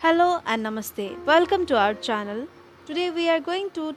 Hello and namaste. Welcome to our channel. Today we are going to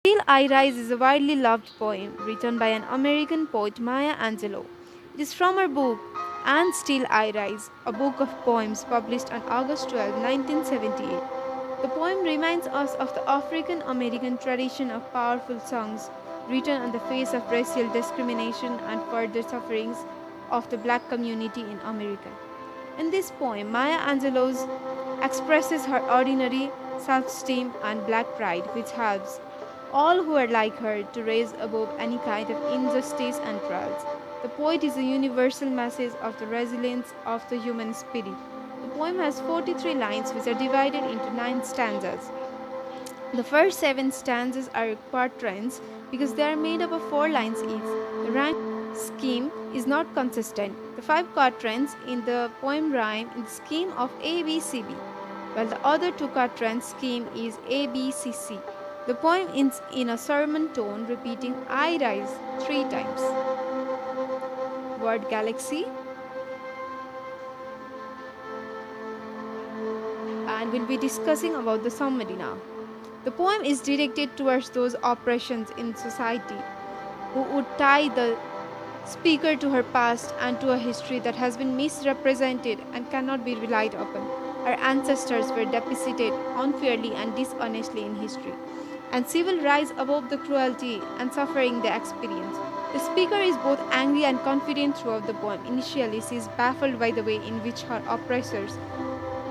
Still I Rise is a widely loved poem written by an American poet Maya Angelou. It is from her book And Still I Rise, a book of poems published on August 12, 1978. The poem reminds us of the African American tradition of powerful songs written on the face of racial discrimination and further sufferings of the black community in America. In this poem, Maya Angelou expresses her ordinary self-esteem and black pride, which helps all who are like her to rise above any kind of injustice and trials. The poet is a universal message of the resilience of the human spirit. The poem has 43 lines which are divided into 9 stanzas. The first 7 stanzas are quatrains because they are made up of 4 lines each. The rhyme scheme is not consistent. The 5 quatrains in the poem rhyme in the scheme of ABCB, while the other 2 quatrains scheme is ABCC. The poem ends in a sermon tone, repeating I rise 3 times. Word galaxy, and we'll be discussing about the summary now. The poem is directed towards those oppressions in society who would tie the speaker to her past and to a history that has been misrepresented and cannot be relied upon. Her ancestors were deposited unfairly and dishonestly in history, and she will rise above the cruelty and suffering they experience. The speaker is both angry and confident throughout the poem. Initially, she is baffled by the way in which her oppressors,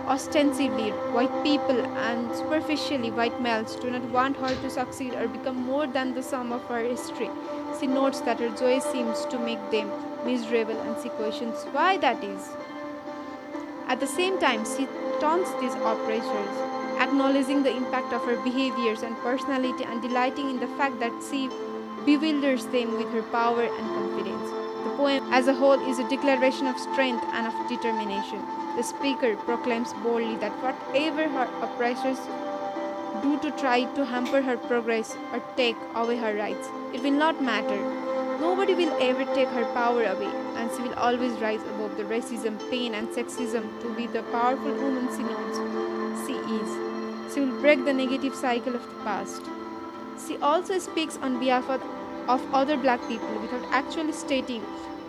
ostensibly white people and superficially white males, do not want her to succeed or become more than the sum of her history. She notes that her joy seems to make them miserable and she questions why that is. At the same time, she taunts these oppressors, acknowledging the impact of her behaviors and personality and delighting in the fact that she bewilders them with her power and confidence. The poem as a whole is a declaration of strength and of determination. The speaker proclaims boldly that whatever her oppressors do to try to hamper her progress or take away her rights, it will not matter. Nobody will ever take her power away, and she will always rise above the racism, pain, and sexism to be the powerful woman she knows she is. She will break the negative cycle of the past. She also speaks on behalf of other black people without actually stating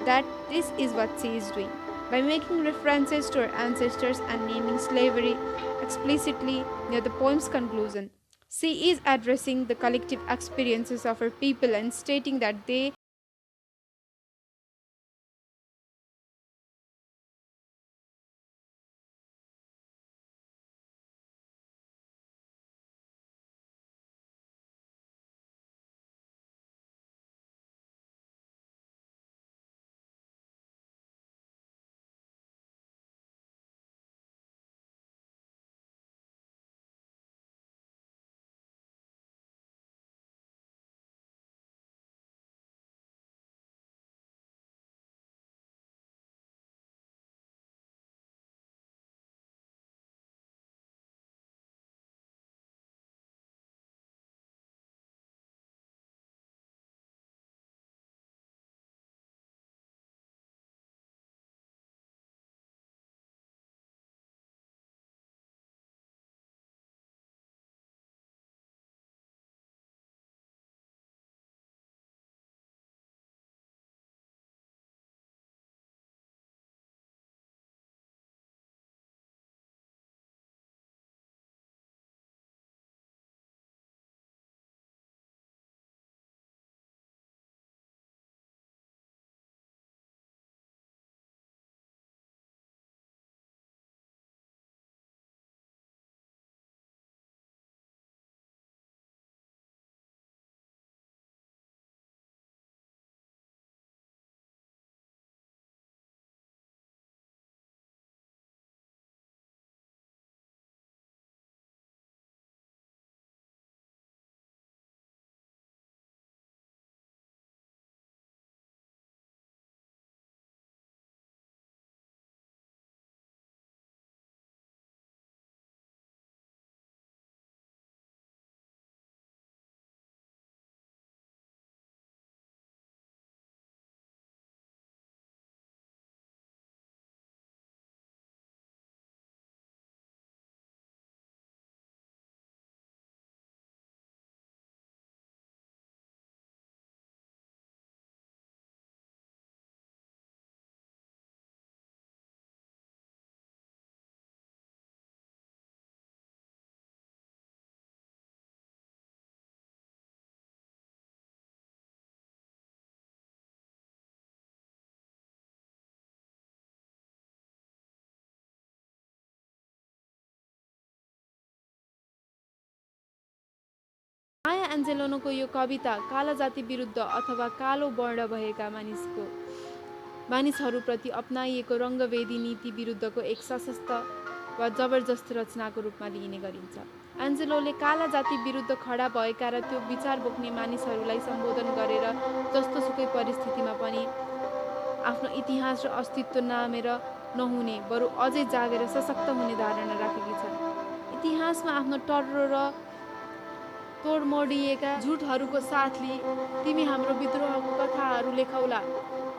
that this is what she is doing. By making references to her ancestors and naming slavery explicitly near the poem's conclusion, she is addressing the collective experiences of her people and stating that they माया एन्जेलोनको यो कविता काला जाति विरुद्ध अथवा कालो वर्ण भएका मानिसहरूप्रति अपनाइएको रङ्गभेदी नीति विरुद्धको एक सशक्त वा जबरजस्त रचनाको रूपमा लिइने गरिन्छ। एन्जेलोले काला जाति विरुद्ध खडा भएका र त्यो विचार बोक्ने मानिसहरूलाई सम्बोधन गरेर जस्तोसुकै परिस्थितिमा पनि आफ्नो इतिहास र अस्तित्व नामेर नहुने बरु अझै जागेर सशक्त हुने धारणा राखेकी छन्। इतिहासमा आफ्नो टर्रो र तोडमोडिएका झुटहरूको साथले तिमी हाम्रो विद्रोहको कथाहरू लेखौला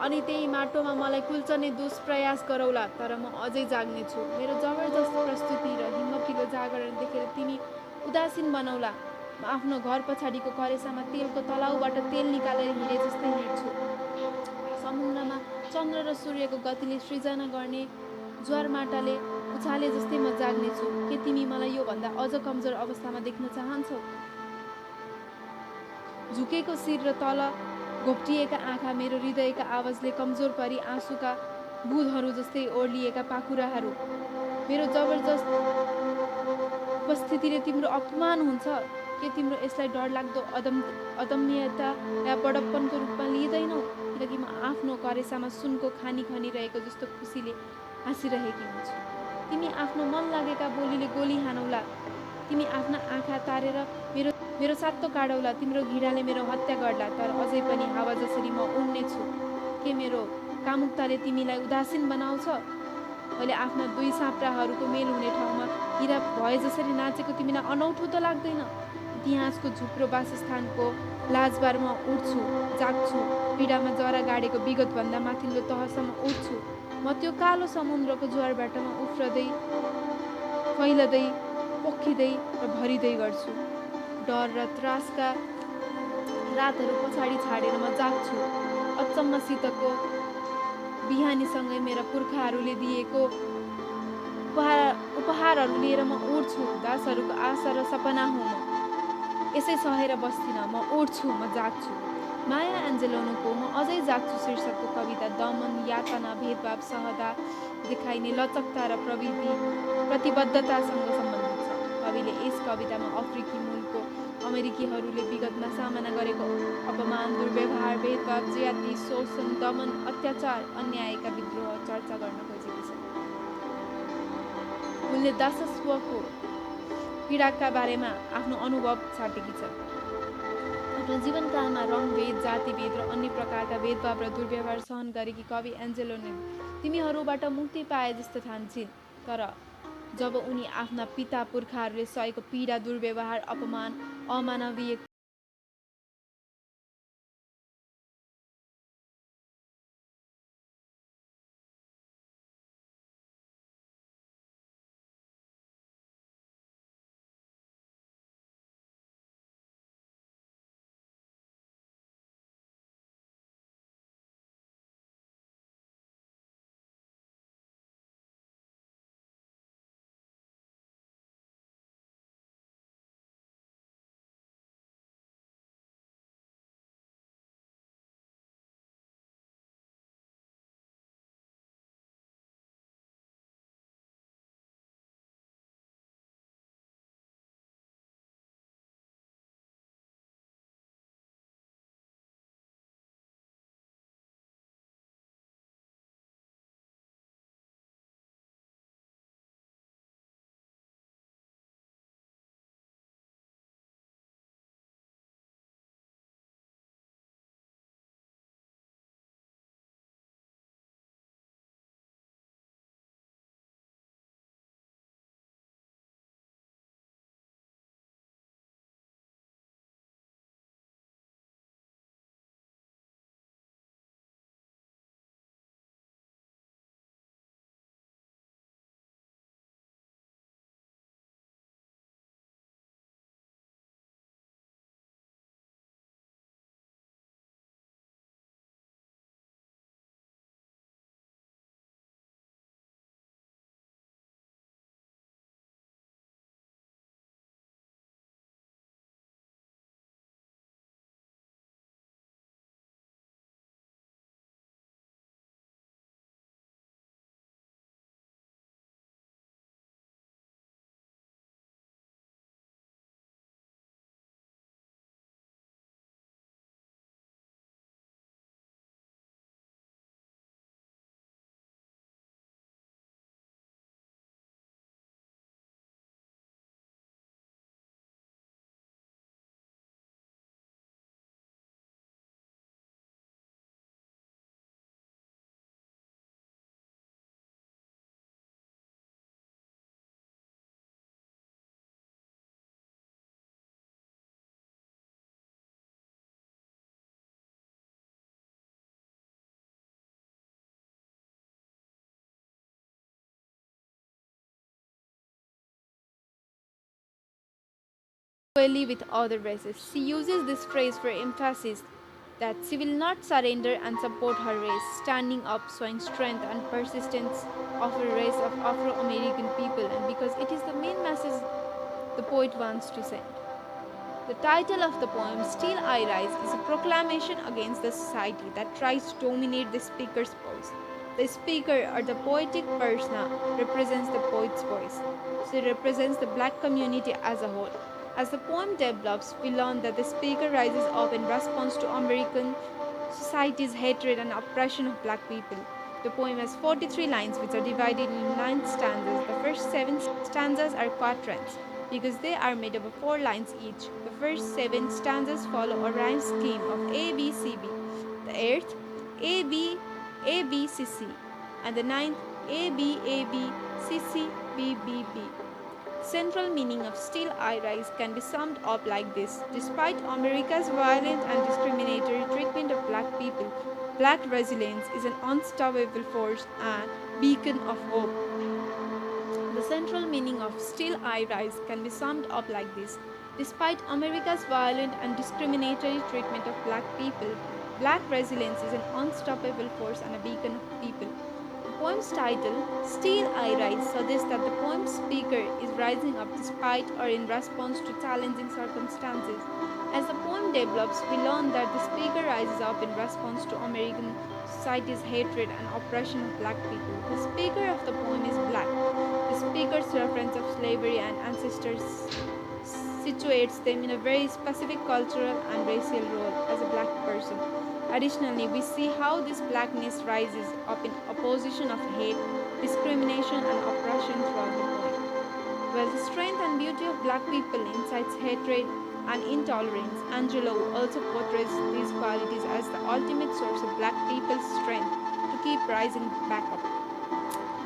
अनि त्यही माटोमा मलाई कुल्चने दुष्प्रयास गरौला, तर म अझै जाग्ने छु। मेरो जबरजस्त प्रस्तुति र हिम्मतिलो जागरण देखेर तिमी उदासीन बनौला। म आफ्नो घर पछाडिको करेसामा तेलको तलाउबाट तेल निकालेर हिँडे जस्तै हिँड्छु। समुद्रमा चन्द्र र सूर्यको गतिले सृजना गर्ने ज्वार माटाले उछाले जस्तै म जाग्ने छु। के तिमी मलाई योभन्दा अझ कमजोर अवस्थामा देख्न चाहन्छौ? झुकेको शिर र तल घोप्टिएका आँखा, मेरो हृदयका आवाजले कमजोर परी आँसुका बुँदहरू जस्तै ओर्लिएका पाखुराहरू, मेरो जबरजस्त उपस्थितिले तिम्रो अपमान हुन्छ। के तिम्रो यसलाई डरलाग्दो अदम्यता या बडप्पनको रूपमा लिँदैनौ? किनकि म आफ्नो करेसामा सुनको खानी खनिरहेको जस्तो खुसीले हाँसिरहेकी हुन्छु। तिमी आफ्नो मन लागेका बोलीले गोली हानौला। तिमी आफ्ना आँखा तारेर मेरो सातो काडौला। तिम्रो घिडाले मेरो हत्या गर्ला, तर अझै पनि हावा जसरी म उड्ने छु। के मेरो कामुकताले तिमीलाई उदासीन बनाउँछ? मैले आफ्ना दुई साप्राहरूको मेल हुने ठाउँमा हिरा भए जसरी नाचेको तिमीलाई अनौठो त लाग्दैन? इतिहासको झुप्रो वासस्थानको लाजबारमा उठ्छु, जाग्छु, पीडामा जरा गाडेको विगतभन्दा माथिल्लो तहसम्म उठ्छु। म त्यो कालो समुद्रको ज्वारबाट उफ्रदै, फैलदै, पोखिँदै र भरिँदै गर्छु। डर र त्रासका रातहरू पछाडि छाडेर म जाग्छु। अचम्मसितको बिहानीसँगै मेरा पुर्खाहरूले दिएको उपहारहरू लिएर म उड्छु। दासहरूको आशा र सपना हुँ म। यसै सहेर बस्दिनँ, म उड्छु, म जाग्छु। माया एन्जेलोनको म अझै जाग्छु शीर्षकको कविता दमन, यातना, भेदभाव सहदा देखाइने लचकता र प्रतिबद्धतासँग सम्बन्धित छ। कविले यस कवितामा अफ्रिकी मूलको अमेरिकीहरूले विगतमा सामना गरेको अपमान, दुर्व्यवहार, भेदभाव, ज्याती, शोषण, दमन, अत्याचार, अन्यायका विद्रोह चर्चा गर्न खोजेकी छन्। उनले दासत्वको पीडाका बारेमा आफ्नो अनुभव छाटेकी छन्। आफ्नो जीवनकालमा रङभेद, जातिभेद र अन्य प्रकारका भेदभाव र दुर्व्यवहार सहन गरेकी कवि एन्जेलोले तिमीहरूबाट मुक्ति पाए जस्तो ठान्छिन्। तर जब उनी आफ्ना पिता पुर्खाहरूले सहेको पीडा, दुर्व्यवहार, अपमान, अमानवीय with other races. She uses this phrase for emphasis that she will not surrender and support her race, standing up, showing strength and persistence of a race of Afro-American people, and because it is the main message the poet wants to send. The title of the poem, Still I Rise, is a proclamation against the society that tries to dominate the speaker's voice. The speaker, or the poetic persona, represents the poet's voice. She represents the black community as a whole. As the poem develops, we learn that the speaker rises up in response to American society's hatred and oppression of black people. The poem has 43 lines, which are divided into 9 stanzas. The first 7 stanzas are quatrains because they are made up of 4 lines each. The first 7 stanzas follow a rhyme scheme of A, B, C, B. The eighth A B A B C C, and the ninth A B A B C C B B B. Central meaning of Still I Rise can be summed up like this: despite America's violent and discriminatory treatment of black people, black resilience is an unstoppable force and beacon of hope. The central meaning of Still I Rise can be summed up like this: despite America's violent and discriminatory treatment of black people, black resilience is an unstoppable force and a beacon of people. The poem's title, Still I Rise, suggests that the poem's speaker is rising up despite or in response to challenging circumstances. As the poem develops, we learn that the speaker rises up in response to American society's hatred and oppression of black people. The speaker of the poem is black. The speaker's reference of slavery and ancestors situates them in a very specific cultural and racial role as a black person. Additionally, we see how this blackness rises up in opposition of hate, discrimination, and oppression throughout the poem. While the strength and beauty of black people incites hatred and intolerance, Angelou also portrays these qualities as the ultimate source of black people's strength to keep rising back up.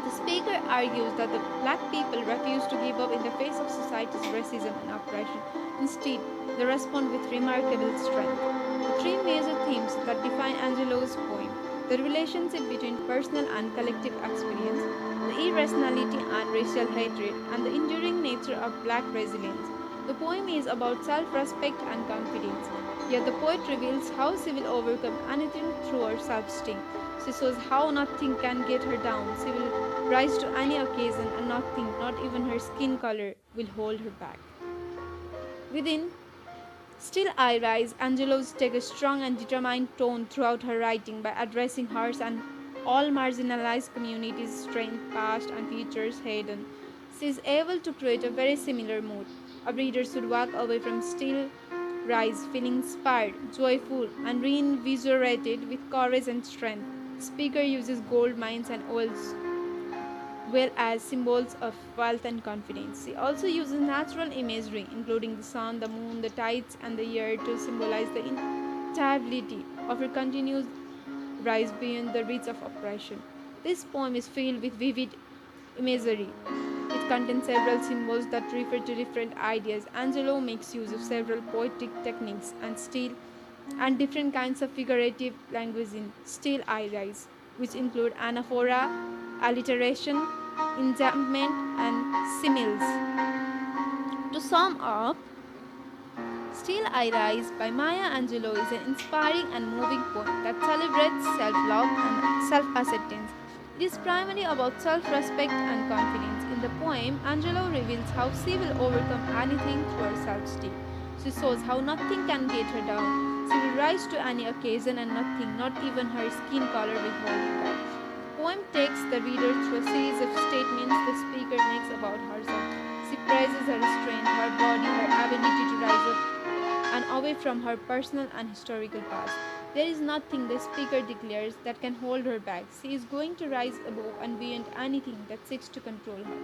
The speaker argues that the black people refuse to give up in the face of society's racism and oppression. Instead, they respond with remarkable strength. The three major themes that define Angelou's poem: the relationship between personal and collective experience, the irrationality and racial hatred, and the enduring nature of black resilience. The poem is about self respect and confidence, yet the poet reveals how she will overcome anything through her self esteem. She shows how nothing can get her down. She will rise to any occasion, and nothing, not even her skin color, will hold her back. Within Still I Rise, Angelou takes a strong and determined tone throughout her writing by addressing hers and all marginalized communities' strength, past and futures hidden. She is able to create a very similar mood. A reader should walk away from Still Rise feeling inspired, joyful, and reinvigorated with courage and strength. The speaker uses gold mines and oils well as symbols of wealth and confidence. She also uses natural imagery, including the sun, the moon, the tides, and the year, to symbolize the instability of her continuous rise beyond the reach of oppression. This poem is filled with vivid imagery. It contains several symbols that refer to different ideas. Angelo makes use of several poetic techniques and different kinds of figurative language in Still I Rise, which include anaphora, alliteration, enjambment, and similes. To sum up, Still I Rise by Maya Angelou is an inspiring and moving poem that celebrates self love and self acceptance. It is primarily about self respect and confidence. In the poem, Angelou reveals how she will overcome anything through her self esteem. She shows how nothing can get her down. She will rise to any occasion, and nothing, not even her skin color, will hold her back. The poem takes the reader through a series of statements the speaker makes about herself. She praises her strength, her body, her ability to rise up and away from her personal and historical past. There is nothing, the speaker declares, that can hold her back. She is going to rise above and beyond anything that seeks to control her.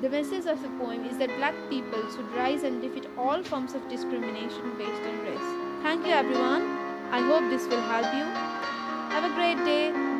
The message of the poem is that black people should rise and defeat all forms of discrimination based on race. Thank you, everyone. I hope this will help you. Have a great day.